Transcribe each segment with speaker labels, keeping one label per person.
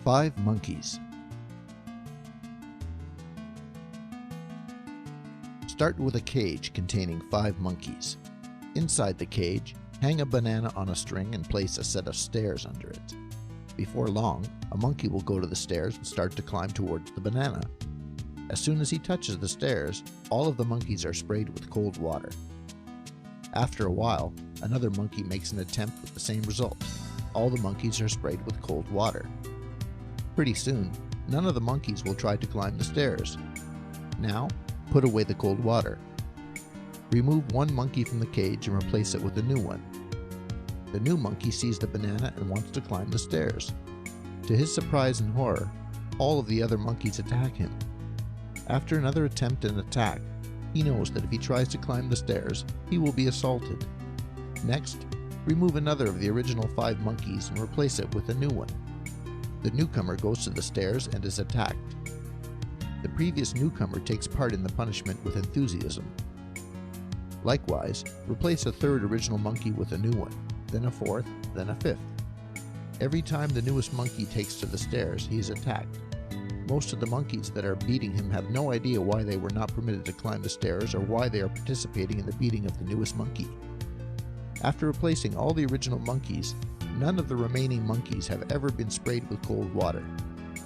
Speaker 1: 5 monkeys. Start with a cage containing 5 monkeys. Inside the cage, hang a banana on a string and place a set of stairs under it. Before long, a monkey will go to the stairs and start to climb towards the banana. As soon as he touches the stairs, all of the monkeys are sprayed with cold water. After a while, another monkey makes an attempt with the same result. All the monkeys are sprayed with cold water. Pretty soon, none of the monkeys will try to climb the stairs. Now, put away the cold water. Remove one monkey from the cage and replace it with a new one. The new monkey sees the banana and wants to climb the stairs. To his surprise and horror, all of the other monkeys attack him. After another attempt and attack, he knows that if he tries to climb the stairs, he will be assaulted. Next, remove another of the original 5 monkeys and replace it with a new one. The newcomer goes to the stairs and is attacked. The previous newcomer takes part in the punishment with enthusiasm. Likewise, replace a third original monkey with a new one, then a fourth, then a fifth. Every time the newest monkey takes to the stairs, he is attacked. Most of the monkeys that are beating him have no idea why they were not permitted to climb the stairs or why they are participating in the beating of the newest monkey. After replacing all the original monkeys, none of the remaining monkeys have ever been sprayed with cold water.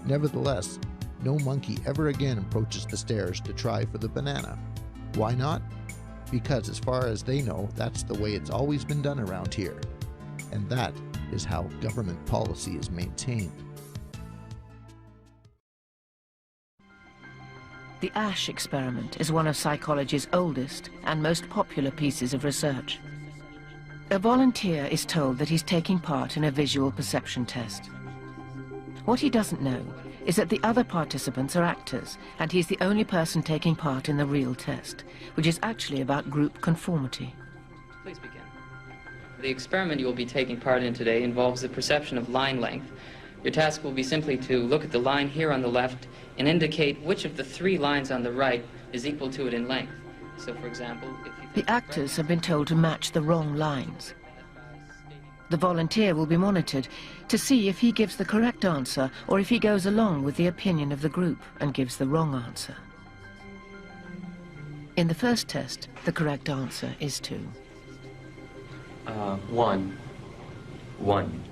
Speaker 1: Nevertheless, no monkey ever again approaches the stairs to try for the banana. Why not? Because as far as they know, that's the way it's always been done around here. And that is how government policy is maintained.
Speaker 2: The Asch experiment is one of psychology's oldest and most popular pieces of research. A volunteer is told that he's taking part in a visual perception test. What he doesn't know is that the other participants are actors, and he's the only person taking part in the real test, which is actually about group conformity.
Speaker 3: Please begin. The experiment you will be taking part in today involves the perception of line length. Your task will be simply to look at the line here on the left and indicate which of the 3 lines on the right is equal to it in length. So, for example, if you...
Speaker 2: The actors have been told to match the wrong lines. The volunteer will be monitored to see if he gives the correct answer or if he goes along with the opinion of the group and gives the wrong answer. In the first test, the correct answer is 2.
Speaker 4: 1. 1.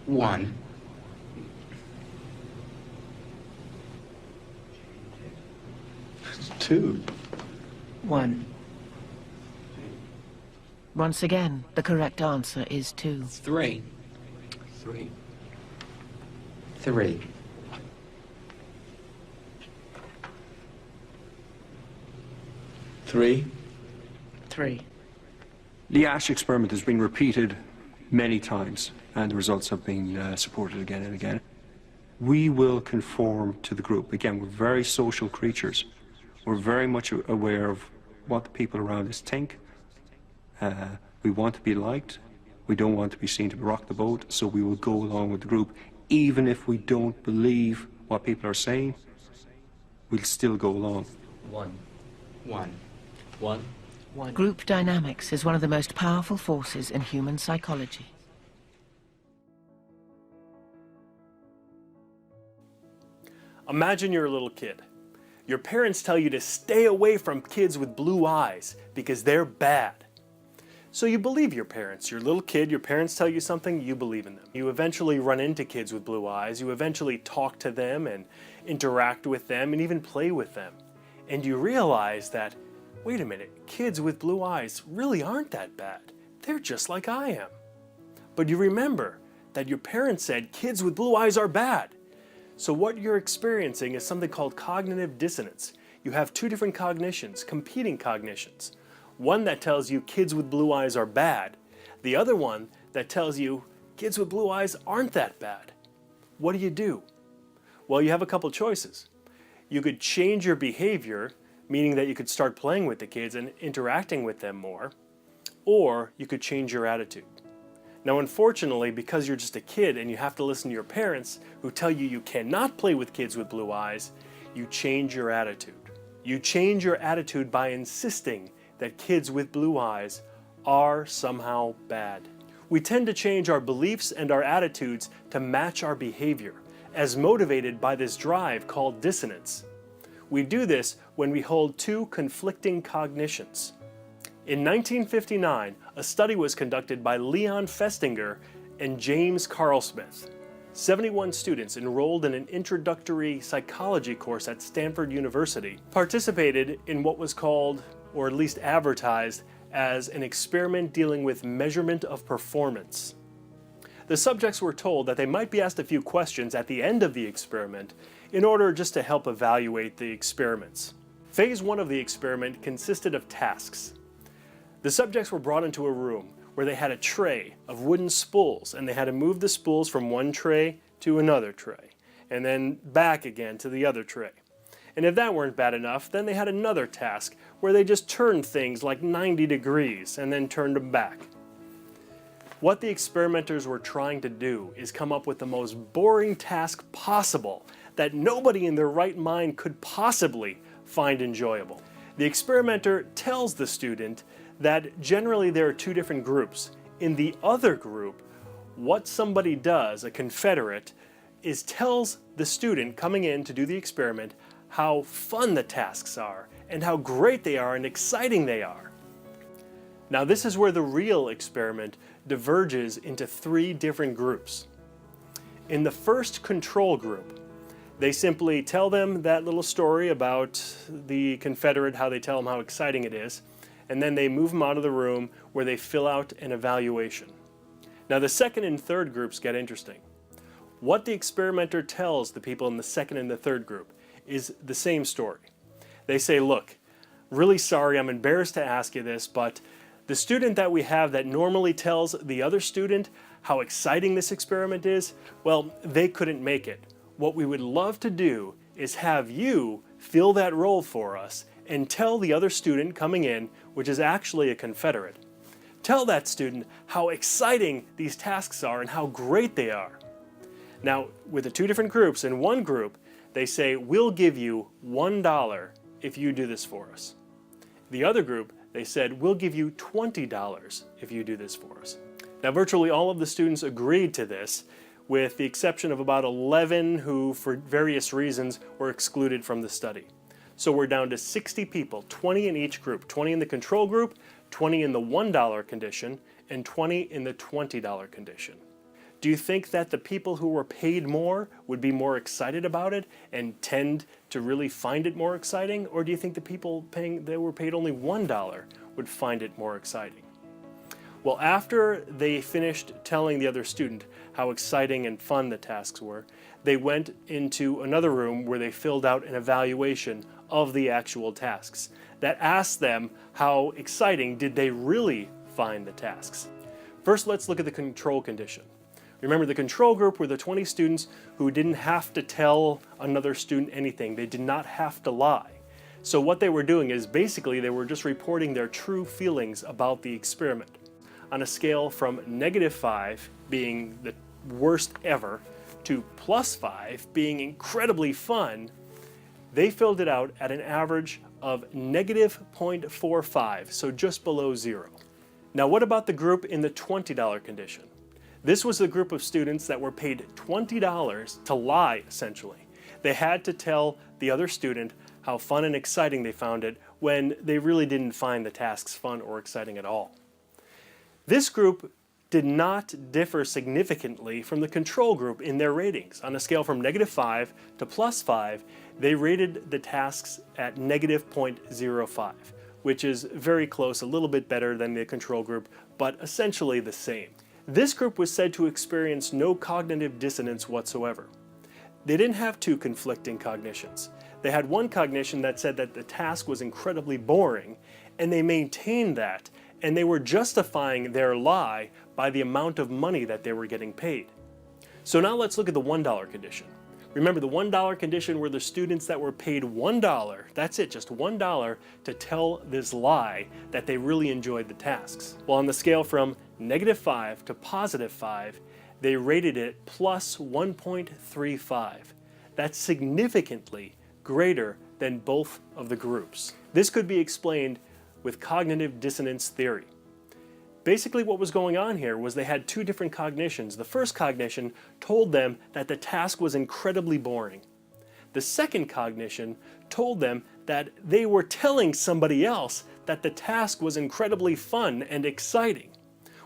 Speaker 4: 1. 2.
Speaker 2: 1. Once again, the correct answer is 2.
Speaker 4: 3. 3. 3. 3.
Speaker 2: 3.
Speaker 5: The Asch experiment has been repeated many times, and the results have been supported again and again. We will conform to the group. Again, we're very social creatures. We're very much aware of what the people around us think. We want to be liked. We don't want to be seen to rock the boat, so we will go along with the group. Even if we don't believe what people are saying, we'll still go along.
Speaker 4: 1. 1. 1. 1.
Speaker 2: Group dynamics is one of the most powerful forces in human psychology.
Speaker 6: Imagine you're a little kid. Your parents tell you to stay away from kids with blue eyes because they're bad. So you believe your parents. You're a little kid, your parents tell you something, you believe in them. You eventually run into kids with blue eyes, you eventually talk to them and interact with them and even play with them. And you realize that, wait a minute, kids with blue eyes really aren't that bad. They're just like I am. But you remember that your parents said kids with blue eyes are bad. So what you're experiencing is something called cognitive dissonance. You have 2 different cognitions, competing cognitions. One that tells you kids with blue eyes are bad. The other one that tells you kids with blue eyes aren't that bad. What do? Well, you have a couple choices. You could change your behavior, meaning that you could start playing with the kids and interacting with them more, or you could change your attitude. Now, unfortunately, because you're just a kid and you have to listen to your parents who tell you you cannot play with kids with blue eyes, you change your attitude. You change your attitude by insisting that kids with blue eyes are somehow bad. We tend to change our beliefs and our attitudes to match our behavior, as motivated by this drive called dissonance. We do this when we hold two conflicting cognitions. In 1959, a study was conducted by Leon Festinger and James Carlsmith. 71 students enrolled in an introductory psychology course at Stanford University participated in what was called, or at least advertised, as an experiment dealing with measurement of performance. The subjects were told that they might be asked a few questions at the end of the experiment in order just to help evaluate the experiments. Phase 1 of the experiment consisted of tasks. The subjects were brought into a room where they had a tray of wooden spools, and they had to move the spools from one tray to another tray, and then back again to the other tray. And if that weren't bad enough, then they had another task where they just turned things like 90 degrees and then turned them back. What the experimenters were trying to do is come up with the most boring task possible that nobody in their right mind could possibly find enjoyable. The experimenter tells the student that generally there are two different groups. In the other group, what somebody does, a confederate, is tells the student coming in to do the experiment how fun the tasks are and how great they are and exciting they are. Now this is where the real experiment diverges into three different groups. In the first control group, they simply tell them that little story about the confederate, how they tell them how exciting it is, and then they move them out of the room where they fill out an evaluation. Now the second and third groups get interesting. What the experimenter tells the people in the second and the third group is the same story. They say, look, really sorry, I'm embarrassed to ask you this, but the student that we have that normally tells the other student how exciting this experiment is, well, they couldn't make it. What we would love to do is have you fill that role for us and tell the other student coming in, which is actually a confederate, tell that student how exciting these tasks are and how great they are. Now, with the two different groups, in one group, they say, we'll give you $1 if you do this for us. The other group, they said, we'll give you $20 if you do this for us. Now, virtually all of the students agreed to this, with the exception of about 11 who, for various reasons, were excluded from the study. So we're down to 60 people, 20 in each group, 20 in the control group, 20 in the $1 condition, and 20 in the $20 condition. Do you think that the people who were paid more would be more excited about it and tend to really find it more exciting? Or do you think the people that were paid only $1 would find it more exciting? Well, after they finished telling the other student how exciting and fun the tasks were, they went into another room where they filled out an evaluation of the actual tasks that asked them how exciting did they really find the tasks. First, let's look at the control condition. Remember, the control group were the 20 students who didn't have to tell another student anything. They did not have to lie. So what they were doing is basically they were just reporting their true feelings about the experiment. On a scale from -5 being the worst ever to +5 being incredibly fun, they filled it out at an average of -0.45, so just below 0. Now what about the group in the $20 condition? This was the group of students that were paid $20 to lie, essentially. They had to tell the other student how fun and exciting they found it when they really didn't find the tasks fun or exciting at all. This group did not differ significantly from the control group in their ratings. On a scale from -5 to +5, they rated the tasks at -0.05, which is very close, a little bit better than the control group, but essentially the same. This group was said to experience no cognitive dissonance whatsoever. They didn't have two conflicting cognitions. They had one cognition that said that the task was incredibly boring, and they maintained that, and they were justifying their lie by the amount of money that they were getting paid. So now let's look at the $1 condition. Remember, the $1 condition were the students that were paid $1, that's it, just $1, to tell this lie that they really enjoyed the tasks. Well, on the scale from -5 to +5, they rated it plus 1.35. That's significantly greater than both of the groups. This could be explained with cognitive dissonance theory. Basically what was going on here was they had two different cognitions. The first cognition told them that the task was incredibly boring. The second cognition told them that they were telling somebody else that the task was incredibly fun and exciting.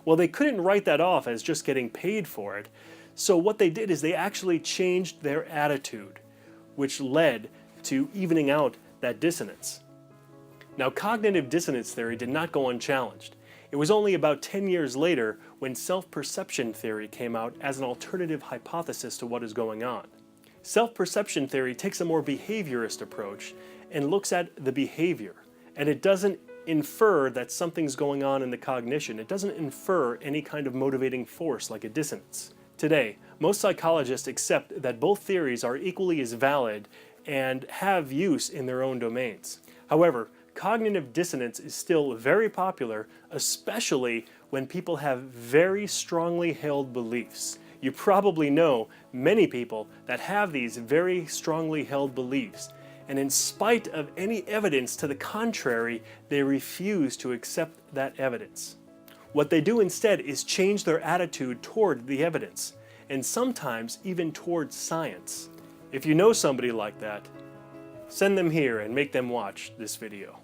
Speaker 6: Well, they couldn't write that off as just getting paid for it. So what they did is they actually changed their attitude, which led to evening out that dissonance. Now, cognitive dissonance theory did not go unchallenged. It was only about 10 years later when self-perception theory came out as an alternative hypothesis to what is going on. Self-perception theory takes a more behaviorist approach and looks at the behavior, and it doesn't infer that something's going on in the cognition. It doesn't infer any kind of motivating force like a dissonance. Today, most psychologists accept that both theories are equally as valid and have use in their own domains. However, cognitive dissonance is still very popular, especially when people have very strongly held beliefs. You probably know many people that have these very strongly held beliefs, and in spite of any evidence to the contrary, they refuse to accept that evidence. What they do instead is change their attitude toward the evidence, and sometimes even towards science. If you know somebody like that, send them here and make them watch this video.